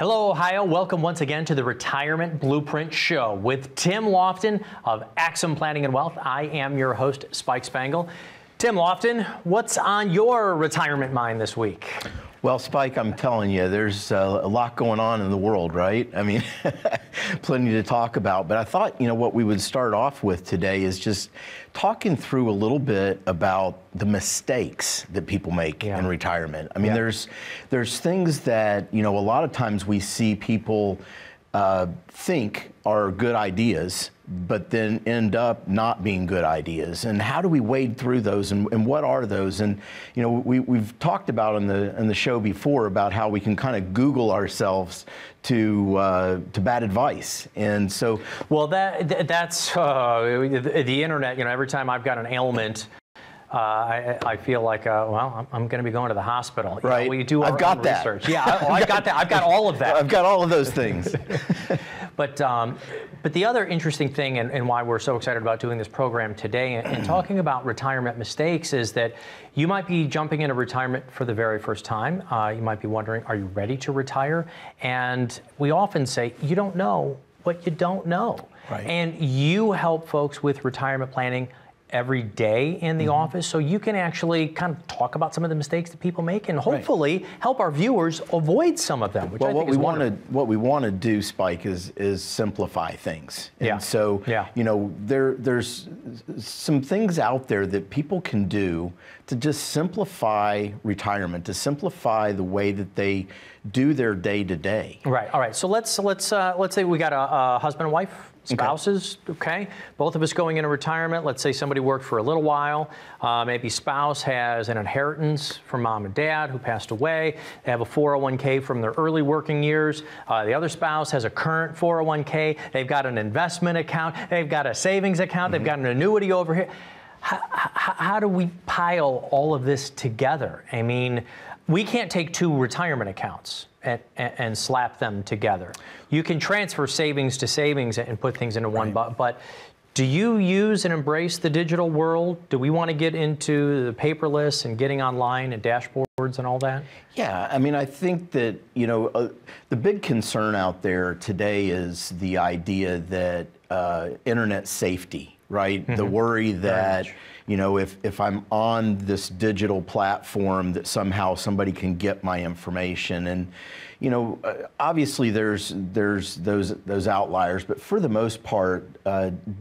Hello, Ohio. Welcome once again to the Retirement Blueprint Show with Tim Lofton of Axim Planning Wealth. I am your host, Spike Spengel. Tim Lofton, what's on your retirement mind this week? Well, Spike, I'm telling you, there's a lot going on in the world, right? I mean, plenty to talk about. But I thought, what we would start off with today is just talking through a little bit about the mistakes that people make in retirement. I mean, there's things that, a lot of times we see people think are good ideas, but then end up not being good ideas. And how do we wade through those, and what are those? And we've talked about in the show before about how we can kind of Google ourselves to bad advice. And so, well, that's the internet. Every time I've got an ailment, I feel like, well, I'm going to be going to the hospital. Right. We do our own research. Yeah, I've got that. I've got all of that. I've got all of those things. But the other interesting thing, and why we're so excited about doing this program today and talking about retirement mistakes, is that you might be jumping into retirement for the very first time. You might be wondering, are you ready to retire? And we often say, you don't know what you don't know. Right. And you help folks with retirement planning every day in the office, so you can actually kind of talk about some of the mistakes that people make and hopefully help our viewers avoid some of them, which I think is wonderful. What we want to do, Spike, is simplify things. And so, there's some things out there that people can do to just simplify retirement, to simplify the way that they do their day-to-day. Right. All right. So let's say we got a husband and wife. Spouses, okay? Both of us going into retirement. Let's say somebody worked for a little while. Maybe spouse has an inheritance from mom and dad who passed away. They have a 401k from their early working years. The other spouse has a current 401k. They've got an investment account. They've got a savings account. They've got an annuity over here. How do we pile all of this together? I mean, we can't take two retirement accounts and slap them together. You can transfer savings to savings and put things into one, but do you use and embrace the digital world? Do we want to get into the paperless and getting online and dashboards and all that? Yeah, I mean, I think that, the big concern out there today is the idea that internet safety, right? The worry that, if I'm on this digital platform, that somehow somebody can get my information. And, obviously there's those outliers, but for the most part,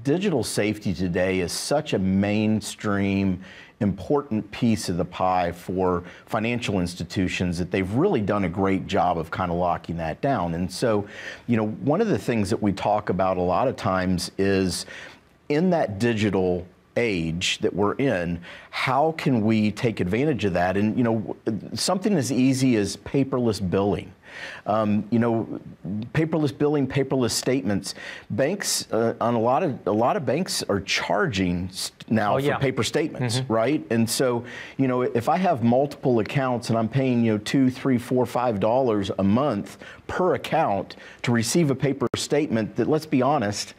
digital safety today is such a mainstream, important piece of the pie for financial institutions that they've really done a great job of kind of locking that down. And so, one of the things that we talk about a lot of times is, in that digital age that we're in, how can we take advantage of that? And something as easy as paperless billing. Paperless billing, paperless statements. Banks, on a lot of banks are charging now for paper statements, right? And so, if I have multiple accounts and I'm paying, $2, $3, $4, $5 a month per account to receive a paper statement that, let's be honest,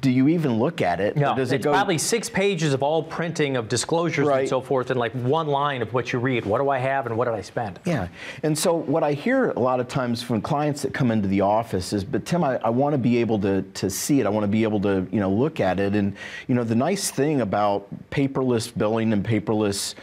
do you even look at it? No, or does it go? Probably 6 pages of all printing of disclosures and so forth, and like one line of what you read. What do I have and what did I spend? Yeah, and so what I hear a lot of times from clients that come into the office is, but Tim, I want to be able to see it. I want to be able to look at it. And the nice thing about paperless billing and paperless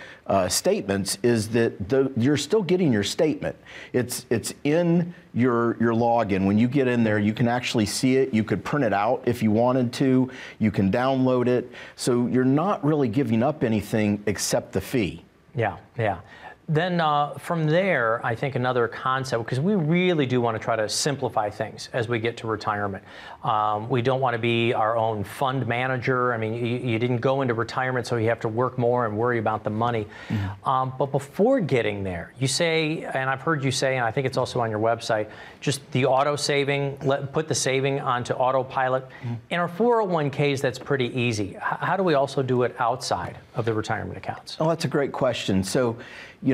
statements is that you're still getting your statement. It's in your login. When you get in there, you can actually see it. You could print it out if you wanted to. You can download it. So you're not really giving up anything except the fee. Yeah, yeah. Then from there, I think another concept, because we really do want to try to simplify things as we get to retirement. We don't want to be our own fund manager. I mean, you didn't go into retirement, so you have to work more and worry about the money. But before getting there, you say, and I've heard you say, and I think it's also on your website, just the auto saving, put the saving onto autopilot. In our 401ks, that's pretty easy. How do we also do it outside of the retirement accounts? Oh, that's a great question. So,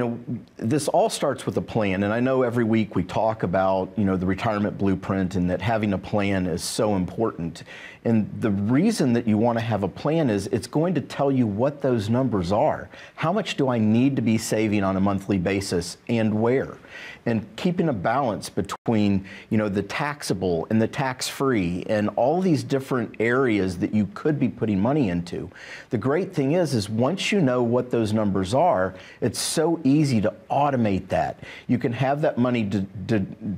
know, this all starts with a plan. And I know every week we talk about, you know, the retirement blueprint and that having a plan is so important. And the reason that you want to have a plan is it's going to tell you what those numbers are. How much do I need to be saving on a monthly basis and where? And keeping a balance between, you know, the taxable and the tax-free and all these different areas that you could be putting money into. The great thing is once you know what those numbers are, it's so easy to automate that. You can have that money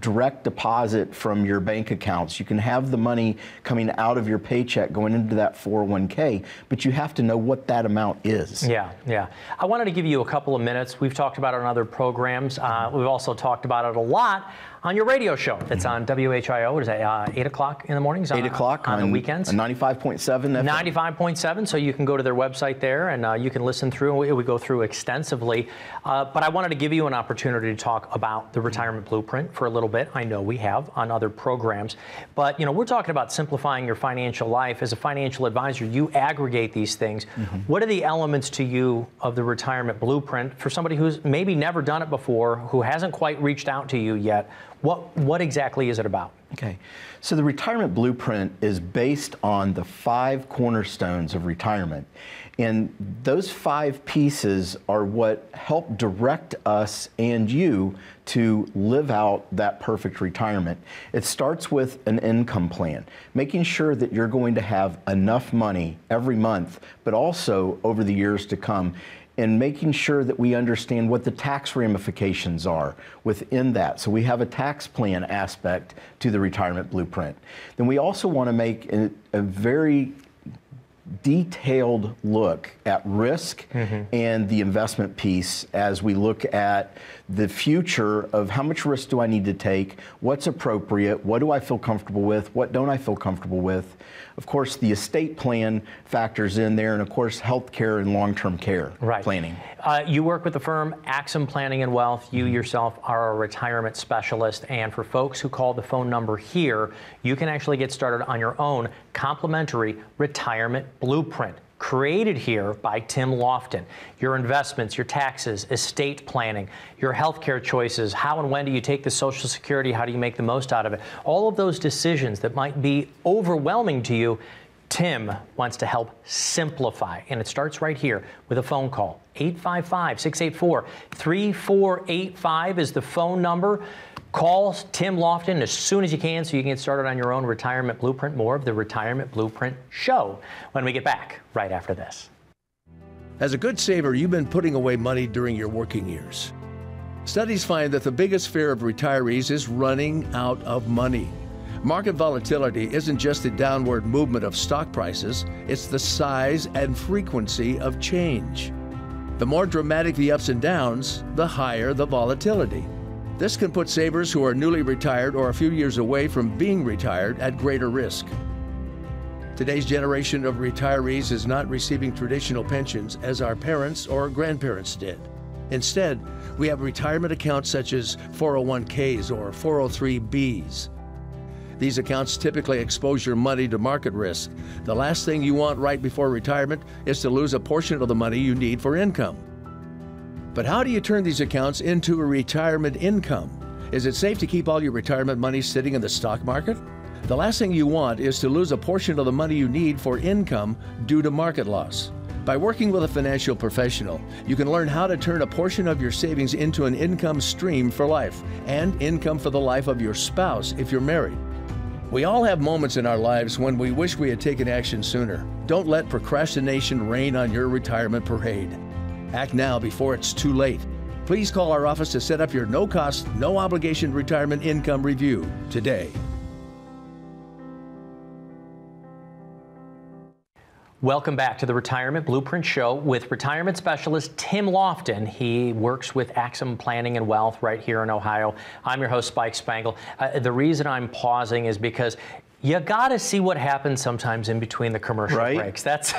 direct deposit from your bank accounts. You can have the money coming out of your paycheck going into that 401k, but you have to know what that amount is. Yeah, yeah. I wanted to give you a couple of minutes. We've talked about it on other programs. We've also talked about it a lot on your radio show that's on WHIO. What is that, 8 o'clock in the mornings? 8 o'clock on the weekends? 95.7 FM. 95.7, so you can go to their website there and you can listen through. We go through extensively. But I wanted to give you an opportunity to talk about the retirement blueprint for a little bit. I know we have on other programs. But, you know, we're talking about simplifying your financial life. As a financial advisor, you aggregate these things. What are the elements to you of the retirement blueprint for somebody who's maybe never done it before, who hasn't quite reached out to you yet? What exactly is it about? Okay, so the retirement blueprint is based on the 5 cornerstones of retirement. And those 5 pieces are what help direct us and you to live out that perfect retirement. It starts with an income plan, making sure that you're going to have enough money every month, but also over the years to come, and making sure that we understand what the tax ramifications are within that. So we have a tax plan aspect to the retirement blueprint. Then we also want to make a very detailed look at risk and the investment piece as we look at the future of how much risk do I need to take, what's appropriate, what do I feel comfortable with, what don't I feel comfortable with. Of course, the estate plan factors in there, and of course, healthcare and long-term care planning. You work with the firm Axim Planning and Wealth. You yourself are a retirement specialist, and for folks who call the phone number here, you can actually get started on your own complimentary retirement blueprint, created here by Tim Lofton. Your investments, your taxes, estate planning, your healthcare choices, how and when do you take the Social Security, how do you make the most out of it? All of those decisions that might be overwhelming to you, Tim wants to help simplify. And it starts right here with a phone call. 855-684-3485 is the phone number. Call Tim Lofton as soon as you can so you can get started on your own retirement blueprint. More of the Retirement Blueprint Show when we get back right after this. As a good saver, you've been putting away money during your working years. Studies find that the biggest fear of retirees is running out of money. Market volatility isn't just the downward movement of stock prices, it's the size and frequency of change. The more dramatic the ups and downs, the higher the volatility. This can put savers who are newly retired or a few years away from being retired at greater risk. Today's generation of retirees is not receiving traditional pensions as our parents or grandparents did. Instead, we have retirement accounts such as 401ks or 403bs. These accounts typically expose your money to market risk. The last thing you want right before retirement is to lose a portion of the money you need for income. But how do you turn these accounts into a retirement income? Is it safe to keep all your retirement money sitting in the stock market? The last thing you want is to lose a portion of the money you need for income due to market loss. By working with a financial professional, you can learn how to turn a portion of your savings into an income stream for life and income for the life of your spouse if you're married. We all have moments in our lives when we wish we had taken action sooner. Don't let procrastination reign on your retirement parade. Act now before it's too late. Please call our office to set up your no-cost, no-obligation retirement income review today. Welcome back to the Retirement Blueprint Show with retirement specialist Tim Lofton. He works with Axim Planning and Wealth right here in Ohio. I'm your host, Spike Spengel. The reason I'm pausing is because you got to see what happens sometimes in between the commercial breaks. That's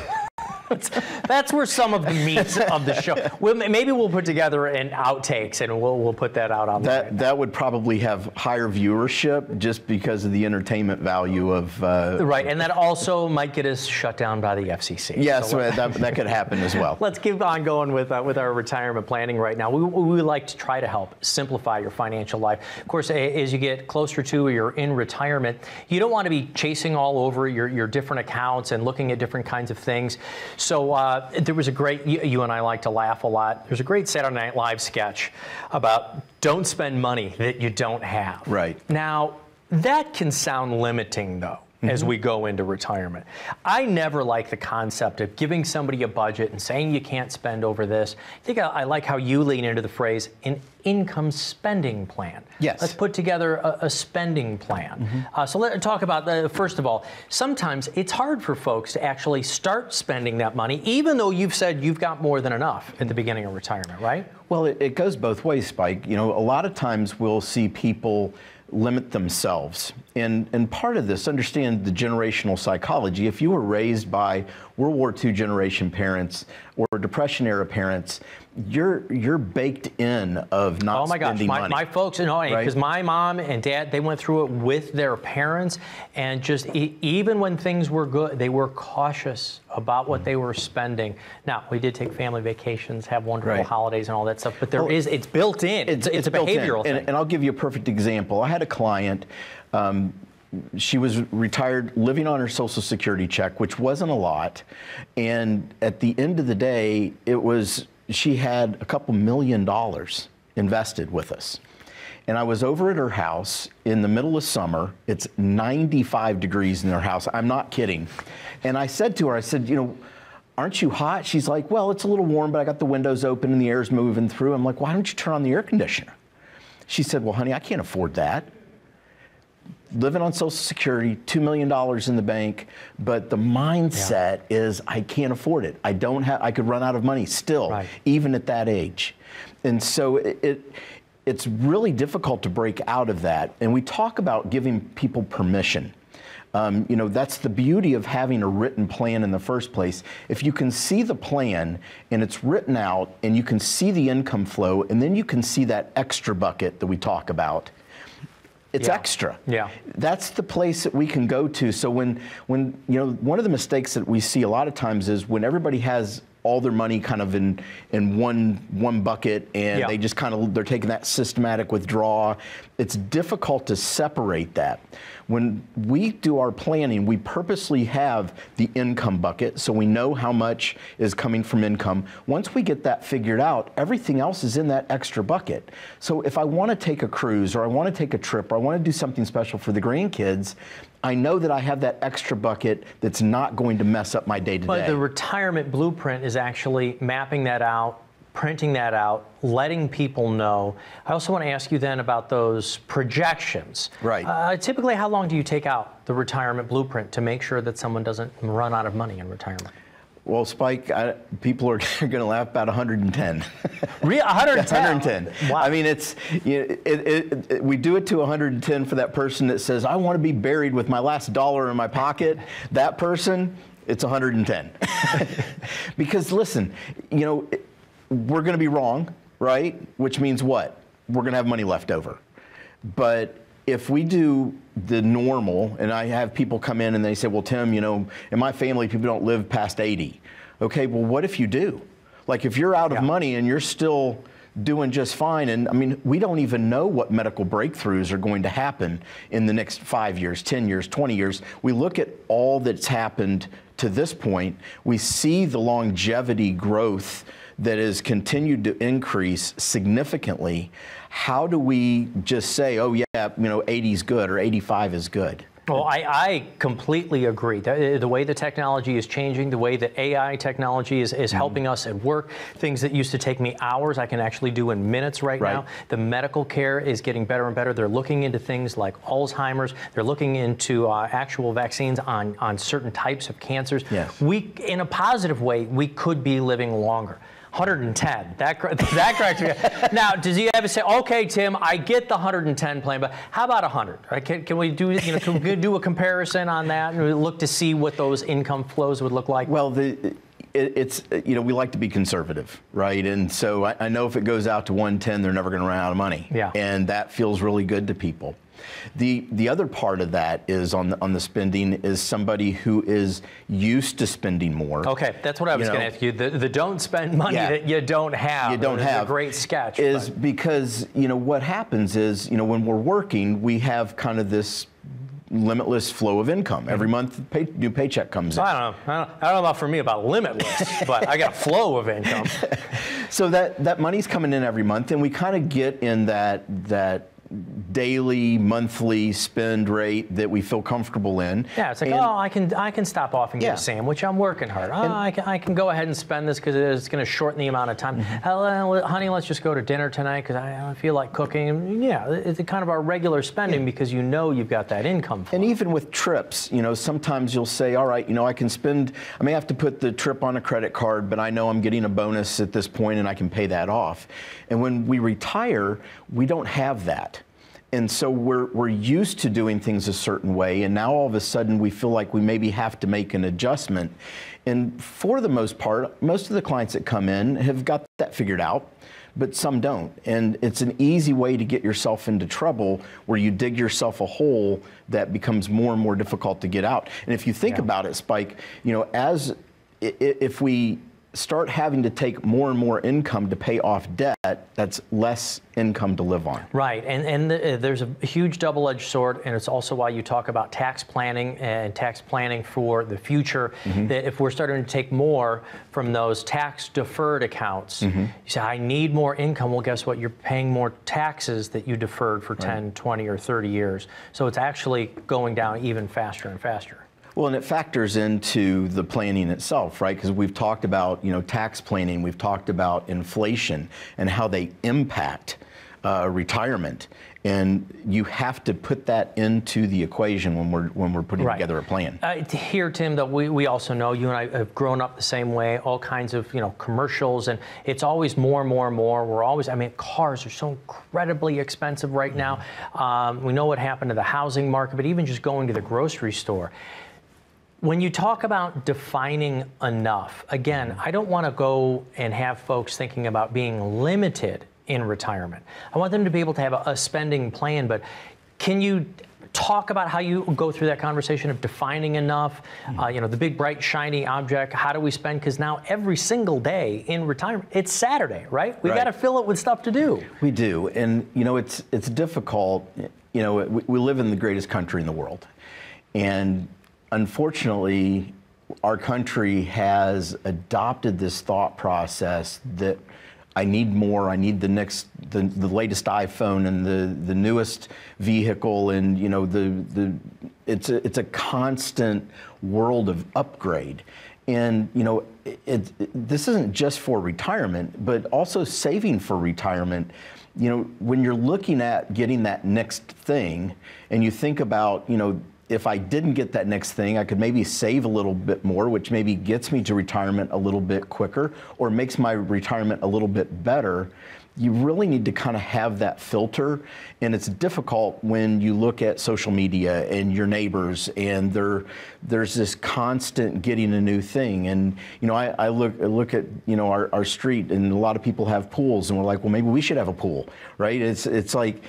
That's where some of the meat of the show. Maybe we'll put together an outtakes and we'll put that out on that. That would probably have higher viewership just because of the entertainment value of. Right, and that also might get us shut down by the FCC. Yes, so that could happen as well. Let's keep on going with our retirement planning right now. We would like to try to help simplify your financial life. Of course, as you get closer to or you're in retirement, you don't want to be chasing all over your different accounts and looking at different kinds of things. So there was a great, you and I like to laugh a lot, there's a great Saturday Night Live sketch about don't spend money that you don't have. Right. Now, that can sound limiting, though, as we go into retirement. I never like the concept of giving somebody a budget and saying you can't spend over this. I think I like how you lean into the phrase an income spending plan. Yes. Let's put together a spending plan. So let's talk about, first of all, sometimes it's hard for folks to actually start spending that money, even though you've said you've got more than enough at the beginning of retirement, right? Well, it goes both ways, Spike. You know, a lot of times we'll see people limit themselves. And part of this, understand the generational psychology. If you were raised by World War II generation parents or Depression era parents, you're baked in of not spending money. My folks, you know, because my mom and dad, they went through it with their parents, and just even when things were good, they were cautious about what they were spending. Now, we did take family vacations, have wonderful holidays and all that stuff, but it's built in. It's a behavioral thing. And I'll give you a perfect example. I had a client, she was retired, living on her Social Security check, which wasn't a lot, and at the end of the day, she had a couple $1 million invested with us. And I was over at her house in the middle of summer. It's 95 degrees in her house. I'm not kidding. And I said to her, I said, you know, aren't you hot? She's like, well, it's a little warm, but I got the windows open and the air's moving through. I'm like, why don't you turn on the air conditioner? She said, well, honey, I can't afford that. Living on Social Security, $2 million in the bank, but the mindset is I can't afford it. I could run out of money still, even at that age. And so it's really difficult to break out of that. And we talk about giving people permission. You know, that's the beauty of having a written plan in the first place. If you can see the plan and it's written out and you can see the income flow and then you can see that extra bucket that we talk about, it's extra. Yeah. That's the place that we can go to. So when you know, one of the mistakes that we see a lot of times is when everybody has all their money kind of in one bucket and they just they're taking that systematic withdrawal. It's difficult to separate that. When we do our planning, we purposely have the income bucket so we know how much is coming from income. Once we get that figured out, everything else is in that extra bucket. So if I want to take a cruise or I want to take a trip or I want to do something special for the grandkids, I know that I have that extra bucket that's not going to mess up my day-to-day. But the retirement blueprint is actually mapping that out, printing that out, letting people know. I also want to ask you then about those projections. Right. Typically, how long do you take out the retirement blueprint to make sure that someone doesn't run out of money in retirement? Well, Spike, people are going to laugh about 110. Really? 110? 110. Wow. I mean, we do it to 110 for that person that says, I want to be buried with my last dollar in my pocket. That person, it's 110. Because listen, you know, we're going to be wrong, right? Which means what? We're going to have money left over. But if we do the normal, and I have people come in and they say, well, Tim, you know, in my family, people don't live past 80. Okay, well, what if you do? Like if you're out of money and you're still doing just fine, and I mean, we don't even know what medical breakthroughs are going to happen in the next 5 years, 10 years, 20 years. We look at all that's happened to this point. We see the longevity growth that has continued to increase significantly. How do we just say, oh yeah, you know, 80 is good or 85 is good? Well, I completely agree. The way the technology is changing, the way that AI technology is helping us at work, things that used to take me hours, I can actually do in minutes right now. The medical care is getting better and better. They're looking into things like Alzheimer's. They're looking into actual vaccines on certain types of cancers. Yes. In a positive way, we could be living longer. 110. That cracks me up. Now, does he ever say, okay, Tim, I get the 110 plan, but how about 100? Right? Can we do, you know, can we do a comparison on that and look to see what those income flows would look like? Well, it's, you know, we like to be conservative, right? And so I know if it goes out to 110, they're never going to run out of money. Yeah. And that feels really good to people. The other part of that is on the spending is somebody who is used to spending more. Okay, that's what I was going to ask you. The don't spend money that you don't have. You don't have. A great sketch. Is because, you know, what happens is, you know, when we're working, we have kind of this limitless flow of income. Every month, new paycheck comes in. I don't know about for me about limitless, but I got a flow of income. So that money's coming in every month, and we kind of get in that daily, monthly spend rate that we feel comfortable in. Yeah, it's like, I can stop off and get a sandwich. I'm working hard. I can go ahead and spend this because it's going to shorten the amount of time. Honey, let's just go to dinner tonight because I don't feel like cooking. Yeah, it's kind of our regular spending because you know you've got that income flow. And even with trips, you know, sometimes you'll say, all right, you know, I may have to put the trip on a credit card, but I know I'm getting a bonus at this point and I can pay that off. And when we retire, we don't have that. And so we're used to doing things a certain way, and now all of a sudden we feel like we maybe have to make an adjustment. And for the most part, most of the clients that come in have got that figured out, but some don't. And it's an easy way to get yourself into trouble where you dig yourself a hole that becomes more and more difficult to get out. And if you think about it, Spike, you know, if we start having to take more and more income to pay off debt, that's less income to live on. Right, and there's a huge double-edged sword, and it's also why you talk about tax planning and tax planning for the future, that if we're starting to take more from those tax-deferred accounts, you say, I need more income, well, guess what? You're paying more taxes that you deferred for 10, 20, or 30 years. So it's actually going down even faster and faster. Well, and it factors into the planning itself, right? Because we've talked about, you know, tax planning, we've talked about inflation and how they impact retirement, and you have to put that into the equation when we're putting together a plan. Here, Tim, that we also know you and I have grown up the same way. All kinds of commercials, and it's always more and more and more. We're always, I mean, cars are so incredibly expensive right now. We know what happened to the housing market, but even just going to the grocery store. When you talk about defining enough, again, I don't want to go and have folks thinking about being limited in retirement. I want them to be able to have a spending plan, but can you talk about how you go through that conversation of defining enough, the big, bright, shiny object, how do we spend? Because now every single day in retirement, it's Saturday, right? We got to fill it with stuff to do. We do, and it's difficult. We live in the greatest country in the world, and unfortunately, our country has adopted this thought process that I need more. I need the latest iPhone and the newest vehicle, and it's a constant world of upgrade. And this isn't just for retirement, but also saving for retirement. When you're looking at getting that next thing, and you think about if I didn't get that next thing, I could maybe save a little bit more, which maybe gets me to retirement a little bit quicker or makes my retirement a little bit better. You really need to kind of have that filter, and it's difficult when you look at social media and your neighbors, and there's this constant getting a new thing. And I look at our street, and a lot of people have pools, and we're like, well, maybe we should have a pool, right? It's like,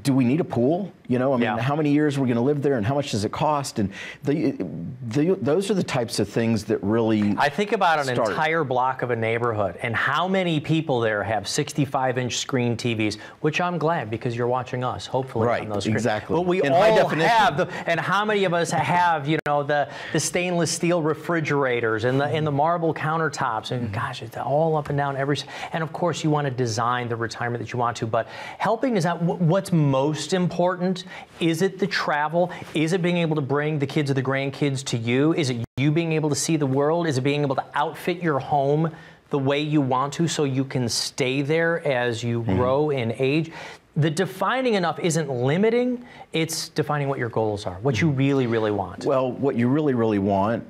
do we need a pool? How many years are we going to live there, and how much does it cost? And those are the types of things that really I think about an entire block of a neighborhood and how many people there have 65-inch screen TVs, which I'm glad, because you're watching us, hopefully, on those screens. Exactly. But we all have and how many of us have, the stainless steel refrigerators and the marble countertops, and gosh, it's all up and down and of course you want to design the retirement that you want to, but helping is that what's most important. Is it the travel? Is it being able to bring the kids or the grandkids to you? Is it you being able to see the world? Is it being able to outfit your home the way you want to so you can stay there as you grow in age? The defining enough isn't limiting, it's defining what your goals are, what you really, really want. Well, what you really, really want,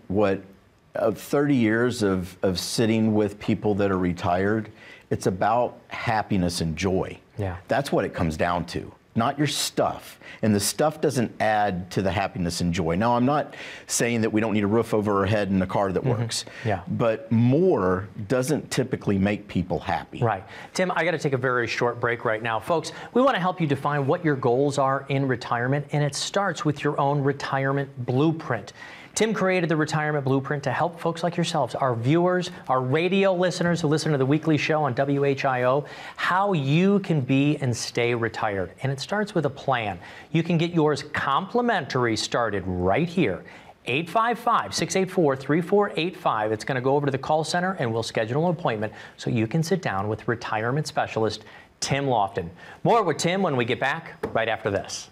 30 years of sitting with people that are retired, it's about happiness and joy. Yeah. That's what it comes down to. not your stuff. And the stuff doesn't add to the happiness and joy. Now, I'm not saying that we don't need a roof over our head and a car that works. Yeah. But more doesn't typically make people happy. Right. Tim, I got to take a very short break right now. Folks, we want to help you define what your goals are in retirement, and it starts with your own retirement blueprint. Tim created the Retirement Blueprint to help folks like yourselves, our viewers, our radio listeners who listen to the weekly show on WHIO, how you can be and stay retired. And it starts with a plan. You can get yours complimentary started right here. 855-684-3485. It's going to go over to the call center and we'll schedule an appointment so you can sit down with retirement specialist Tim Lofton. More with Tim when we get back right after this.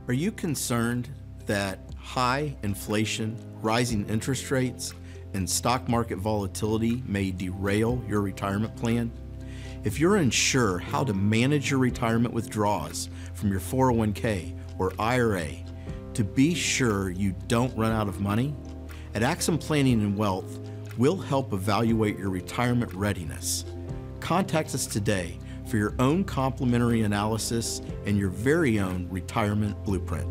Are you concerned that high inflation, rising interest rates, and stock market volatility may derail your retirement plan? If you're unsure how to manage your retirement withdrawals from your 401k or IRA to be sure you don't run out of money, at Axim Planning and Wealth, we'll help evaluate your retirement readiness. Contact us today for your own complimentary analysis and your very own retirement blueprint.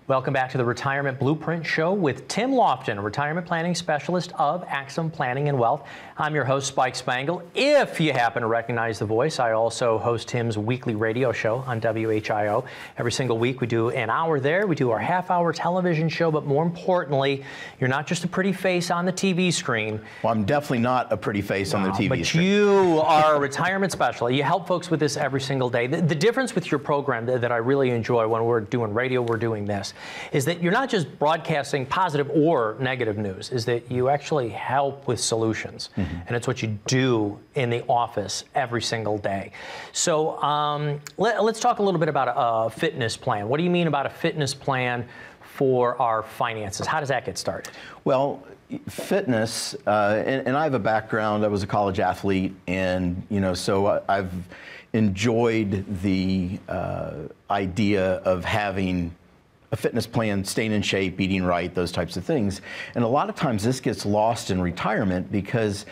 Welcome back to the Retirement Blueprint Show with Tim Lofton, a retirement planning specialist of Axim Planning and Wealth. I'm your host, Spike Spengel. If you happen to recognize the voice, I also host Tim's weekly radio show on WHIO. Every single week we do an hour there. We do our half-hour television show, but more importantly, you're not just a pretty face on the TV screen. Well, I'm definitely not a pretty face on the TV screen. But you are a retirement specialist. You help folks with this every single day. The difference with your program that I really enjoy when we're doing radio, we're doing this, is that you're not just broadcasting positive or negative news, is that you actually help with solutions. And it's what you do in the office every single day. So let's talk a little bit about a fitness plan. What do you mean about a fitness plan for our finances? How does that get started? Well, fitness, and I have a background, I was a college athlete, and so I've enjoyed the idea of having a fitness plan, staying in shape, eating right, those types of things. And a lot of times this gets lost in retirement because,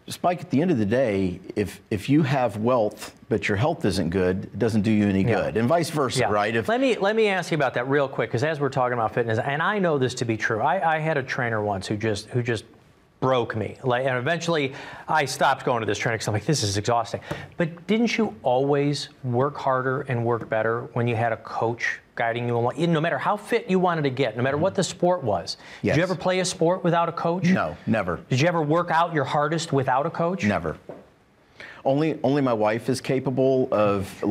Spike, at the end of the day, if you have wealth but your health isn't good, it doesn't do you any good, and vice versa, right? Let me ask you about that real quick, because as we're talking about fitness, and I know this to be true, I had a trainer once who just broke me. And eventually I stopped going to this training because I'm like, this is exhausting. But didn't you always work harder and work better when you had a coach guiding you along? No matter how fit you wanted to get, no matter what the sport was. Yes. Did you ever play a sport without a coach? No, never. Did you ever work out your hardest without a coach? Never. Only my wife is capable of,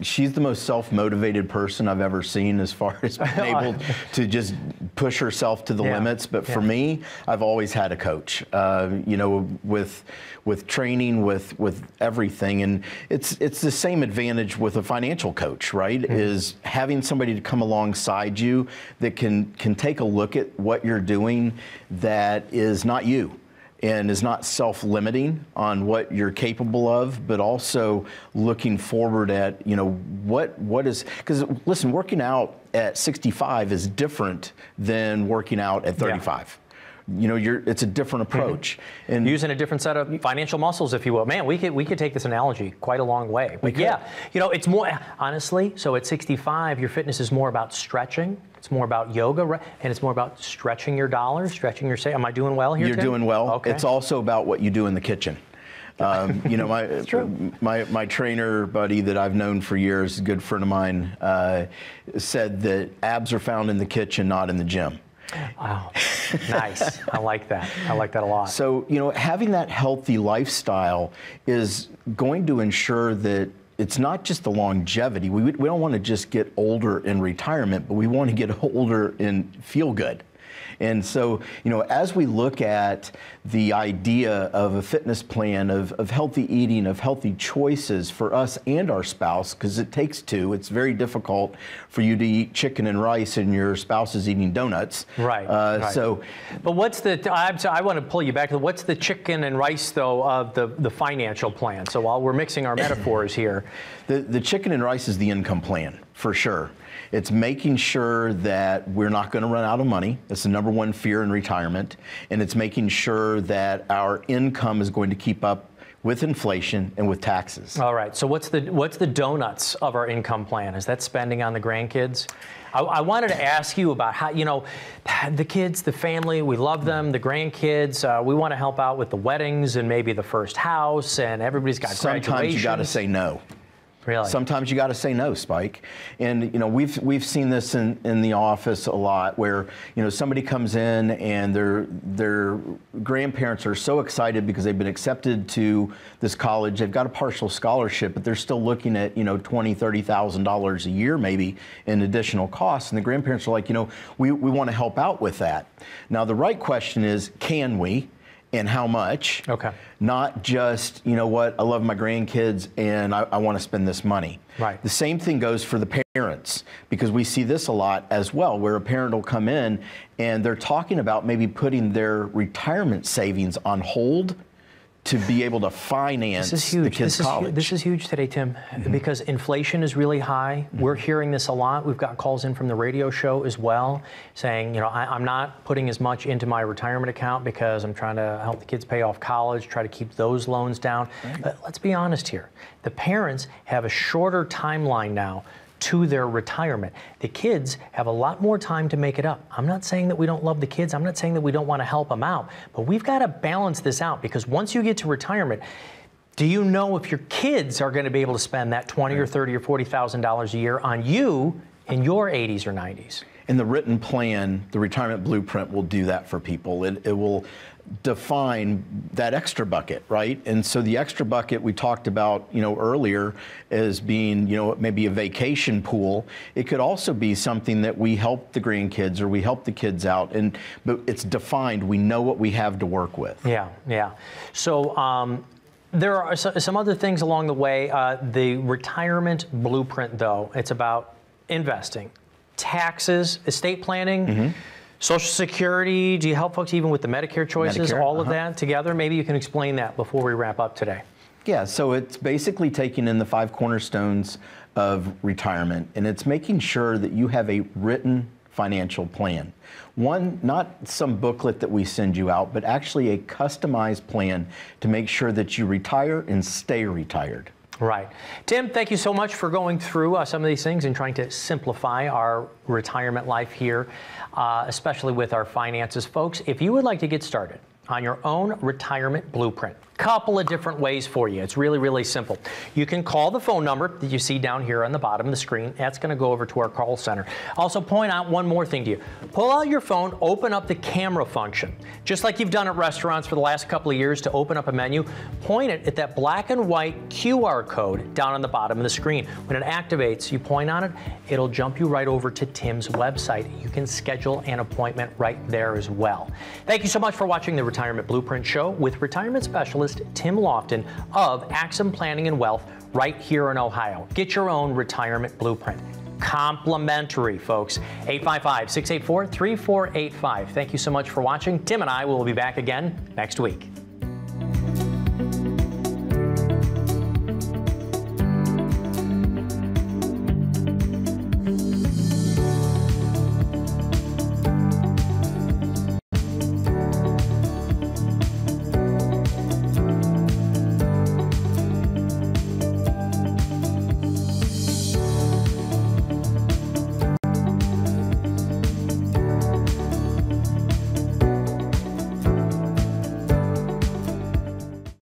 she's the most self-motivated person I've ever seen as far as being able to just push herself to the limits. But for me, I've always had a coach, with training, with everything. And it's the same advantage with a financial coach, right? Is having somebody to come alongside you that can take a look at what you're doing that is not you, and is not self-limiting on what you're capable of, but also looking forward at, what is, because listen, working out at 65 is different than working out at 35. It's a different approach. And using a different set of financial muscles, if you will. Man, we could take this analogy quite a long way. But it's more, honestly, so at 65, your fitness is more about stretching. It's more about yoga, and it's more about stretching your dollars, stretching your, am I doing well here, You're Tim? doing well. Okay. It's also about what you do in the kitchen. My trainer buddy that I've known for years, a good friend of mine, said that abs are found in the kitchen, not in the gym. Wow, nice. I like that. I like that a lot. So, having that healthy lifestyle is going to ensure that it's not just the longevity. We don't want to just get older in retirement, but we want to get older and feel good. And so, as we look at the idea of a fitness plan, of healthy eating, of healthy choices for us and our spouse, because it takes two, it's very difficult for you to eat chicken and rice and your spouse is eating donuts. Right. So, but what's I want to pull you back to what's the chicken and rice, though, of the financial plan? So while we're mixing our metaphors here. The chicken and rice is the income plan, for sure. It's making sure that we're not going to run out of money. That's the number one fear in retirement. And it's making sure that our income is going to keep up with inflation and with taxes. All right. So what's the donuts of our income plan? Is that spending on the grandkids? I wanted to ask you about how, the kids, the family, we love them, the grandkids, we want to help out with the weddings and maybe the first house, and everybody's got graduations. Sometimes you got to say no. Really? Sometimes you got to say no, Spike. And we've seen this in the office a lot, where somebody comes in and their grandparents are so excited because they've been accepted to this college. They've got a partial scholarship, but they're still looking at $20,000, $30,000 a year maybe in additional costs. And the grandparents are like, we want to help out with that. Now the right question is, can we? And how much? Okay. Not just, I love my grandkids and I want to spend this money. Right. The same thing goes for the parents, because we see this a lot as well, where a parent will come in and they're talking about maybe putting their retirement savings on hold to be able to finance the kids' college. This is huge today, Tim, because inflation is really high. We're hearing this a lot. We've got calls in from the radio show as well saying, I'm not putting as much into my retirement account because I'm trying to help the kids pay off college, try to keep those loans down. Right. But let's be honest here. The parents have a shorter timeline now to their retirement. The kids have a lot more time to make it up. I'm not saying that we don't love the kids. I'm not saying that we don't want to help them out, but we've got to balance this out, because once you get to retirement, do you know if your kids are going to be able to spend that $20,000 or $30,000 or $40,000 a year on you in your 80s or 90s? And the written plan, the retirement blueprint, will do that for people. It will define that extra bucket, right? And so the extra bucket we talked about, earlier as being, maybe a vacation pool. It could also be something that we help the grandkids or we help the kids out, but it's defined. We know what we have to work with. Yeah, yeah. So there are some other things along the way. The retirement blueprint, though, it's about investing, taxes, estate planning, Social Security. Do you help folks even with the Medicare choices, all of that together? Maybe you can explain that before we wrap up today. Yeah, so it's basically taking in the 5 cornerstones of retirement, and it's making sure that you have a written financial plan. One, not some booklet that we send you out, but actually a customized plan to make sure that you retire and stay retired. Right. Tim, thank you so much for going through some of these things and trying to simplify our retirement life here, especially with our finances. Folks, if you would like to get started on your own retirement blueprint, couple of different ways for you. It's really, really simple. You can call the phone number that you see down here on the bottom of the screen. That's going to go over to our call center. Also point out one more thing to you. Pull out your phone, open up the camera function. Just like you've done at restaurants for the last couple of years to open up a menu, point it at that black and white QR code down on the bottom of the screen. When it activates, you point on it, it'll jump you right over to Tim's website. You can schedule an appointment right there as well. Thank you so much for watching the Retirement Blueprint Show with retirement specialist Tim Lofton of Axim Planning and Wealth right here in Ohio. Get your own retirement blueprint. Complimentary, folks. 855-684-3485. Thank you so much for watching. Tim and I will be back again next week.